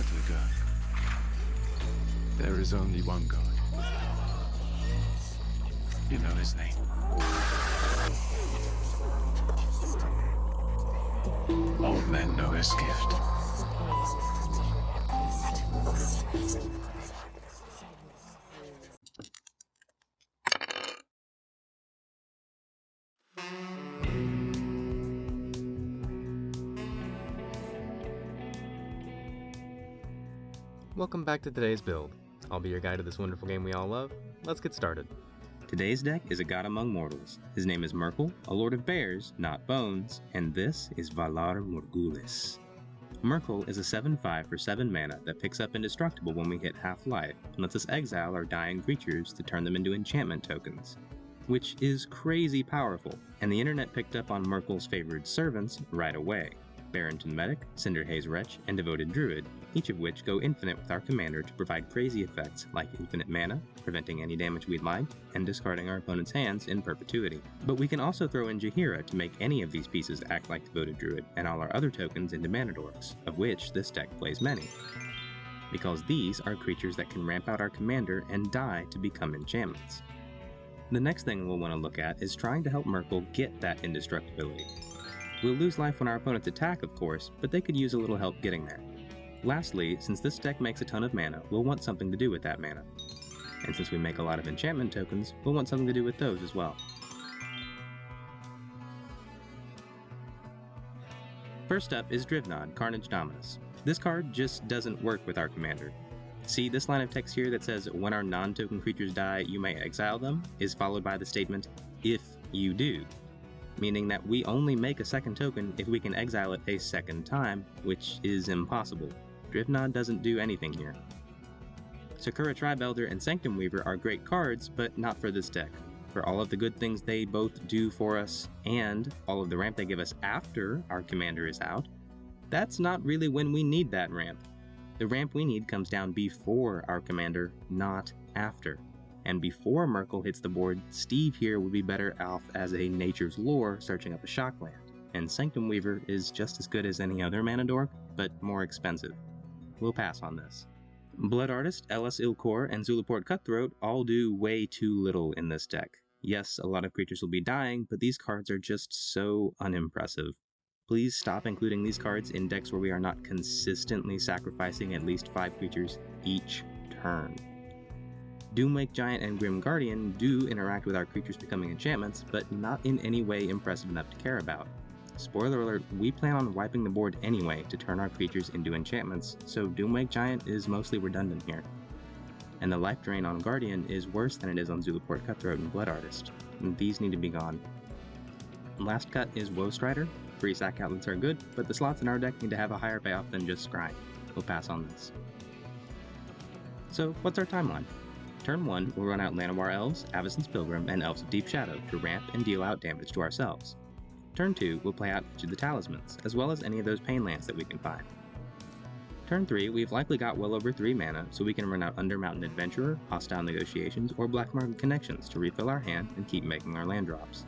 to go. There is only one God. You know his name. All men know his gift. Welcome back to today's build. I'll be your guide to this wonderful game we all love. Let's get started. Today's deck is a god among mortals. His name is Myrkle, a lord of bears, not bones, and this is Valar Morghulis. Merkle is a 7/5 for 7 mana that picks up indestructible when we hit half-life and lets us exile our dying creatures to turn them into enchantment tokens, which is crazy powerful, and the internet picked up on Myrkle's favored servants right away. Barrington Medic, Cinderhaze Wretch, and Devoted Druid, each of which go infinite with our commander to provide crazy effects like infinite mana, preventing any damage we'd like, and discarding our opponent's hands in perpetuity. But we can also throw in Jaheira to make any of these pieces act like Devoted Druid and all our other tokens into mana dorks, of which this deck plays many. Because these are creatures that can ramp out our commander and die to become enchantments. The next thing we'll want to look at is trying to help Merkle get that indestructibility. We'll lose life when our opponents attack, of course, but they could use a little help getting there. Lastly, since this deck makes a ton of mana, we'll want something to do with that mana. And since we make a lot of enchantment tokens, we'll want something to do with those as well. First up is Drivnod, Carnage Dominus. This card just doesn't work with our commander. See, this line of text here that says, when our non-token creatures die, you may exile them, is followed by the statement, if you do. Meaning that we only make a second token if we can exile it a second time, which is impossible. Drivnod doesn't do anything here. Sakura Tribe-Elder and Sanctum Weaver are great cards, but not for this deck. For all of the good things they both do for us, and all of the ramp they give us after our commander is out, that's not really when we need that ramp. The ramp we need comes down before our commander, not after. And before Merkle hits the board, Steve here would be better off as a Nature's Lore searching up a Shockland, and Sanctum Weaver is just as good as any other mana dork, but more expensive. We'll pass on this. Blood Artist, Ellis Ilkor, and Zulaport Cutthroat all do way too little in this deck. Yes, a lot of creatures will be dying, but these cards are just so unimpressive. Please stop including these cards in decks where we are not consistently sacrificing at least 5 creatures each turn. Doomwake Giant and Grim Guardian do interact with our creatures becoming enchantments, but not in any way impressive enough to care about. Spoiler alert, we plan on wiping the board anyway to turn our creatures into enchantments, so Doomwake Giant is mostly redundant here. And the life drain on Guardian is worse than it is on Zulaport Cutthroat and Blood Artist. And these need to be gone. Last cut is Woe Strider. Free sack outlets are good, but the slots in our deck need to have a higher payoff than just scrying. We'll pass on this. So, what's our timeline? Turn 1, we'll run out Llanowar Elves, Avacyn's Pilgrim, and Elves of Deep Shadow to ramp and deal out damage to ourselves. Turn 2, we'll play out each of the Talismans, as well as any of those Pain Lands that we can find. Turn 3, we've likely got well over 3 mana, so we can run out Undermountain Adventurer, Hostile Negotiations, or Black Market Connections to refill our hand and keep making our land drops.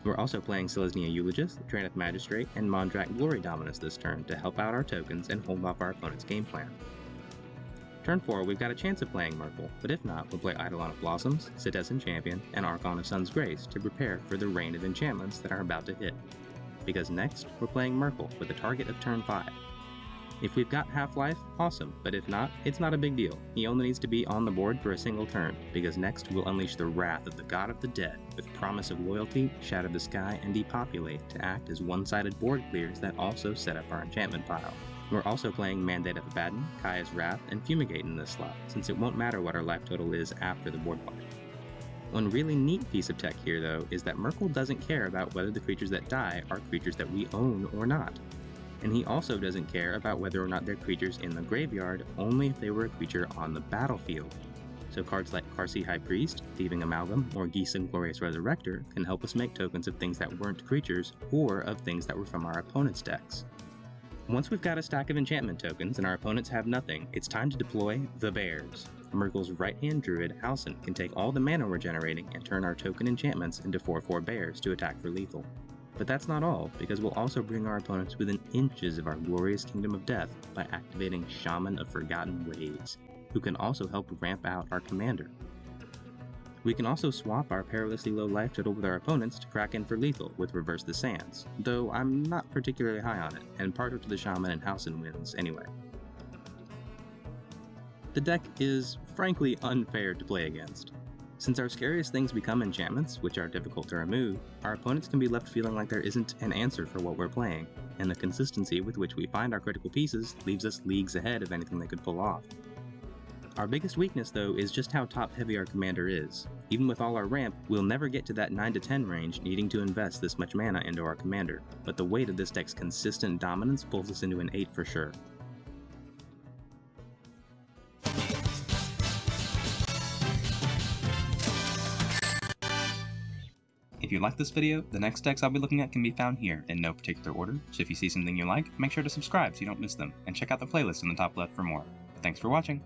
We're also playing Selesnya Eulogist, Traneth Magistrate, and Mondrak Glory Dominus this turn to help out our tokens and hold off our opponent's game plan. Turn 4, we've got a chance of playing Merkle, but if not, we'll play Eidolon of Blossoms, Citizen Champion, and Archon of Sun's Grace to prepare for the rain of enchantments that are about to hit. Because next, we're playing Merkle with a target of turn 5. If we've got half-life, awesome, but if not, it's not a big deal. He only needs to be on the board for a single turn, because next we'll unleash the wrath of the God of the Dead with Promise of Loyalty, Shadow the Sky, and Depopulate to act as one-sided board clears that also set up our enchantment pile. We're also playing Mandate of Abaddon, Kaya's Wrath, and Fumigate in this slot, since it won't matter what our life total is after the board wipe. One really neat piece of tech here, though, is that Merkle doesn't care about whether the creatures that die are creatures that we own or not. And he also doesn't care about whether or not they're creatures in the graveyard, only if they were a creature on the battlefield. So cards like Karsi High Priest, Thieving Amalgam, or Geeson Glorious Resurrector can help us make tokens of things that weren't creatures, or of things that were from our opponent's decks. Once we've got a stack of enchantment tokens and our opponents have nothing, it's time to deploy the Bears. Myrkle's right-hand druid, Halsin, can take all the mana we're generating and turn our token enchantments into 4/4 bears to attack for lethal. But that's not all, because we'll also bring our opponents within inches of our glorious Kingdom of Death by activating Shaman of Forgotten Ways, who can also help ramp out our commander. We can also swap our perilously low life total with our opponents to crack in for lethal with Reverse the Sands, though I'm not particularly high on it, and partial to the Shaman and Howson wins anyway. The deck is frankly unfair to play against. Since our scariest things become enchantments, which are difficult to remove, our opponents can be left feeling like there isn't an answer for what we're playing, and the consistency with which we find our critical pieces leaves us leagues ahead of anything they could pull off. Our biggest weakness, though, is just how top-heavy our commander is. Even with all our ramp, we'll never get to that 9 to 10 range needing to invest this much mana into our commander, but the weight of this deck's consistent dominance pulls us into an 8 for sure. If you like this video, the next decks I'll be looking at can be found here in no particular order, so if you see something you like, make sure to subscribe so you don't miss them, and check out the playlist in the top left for more. Thanks for watching!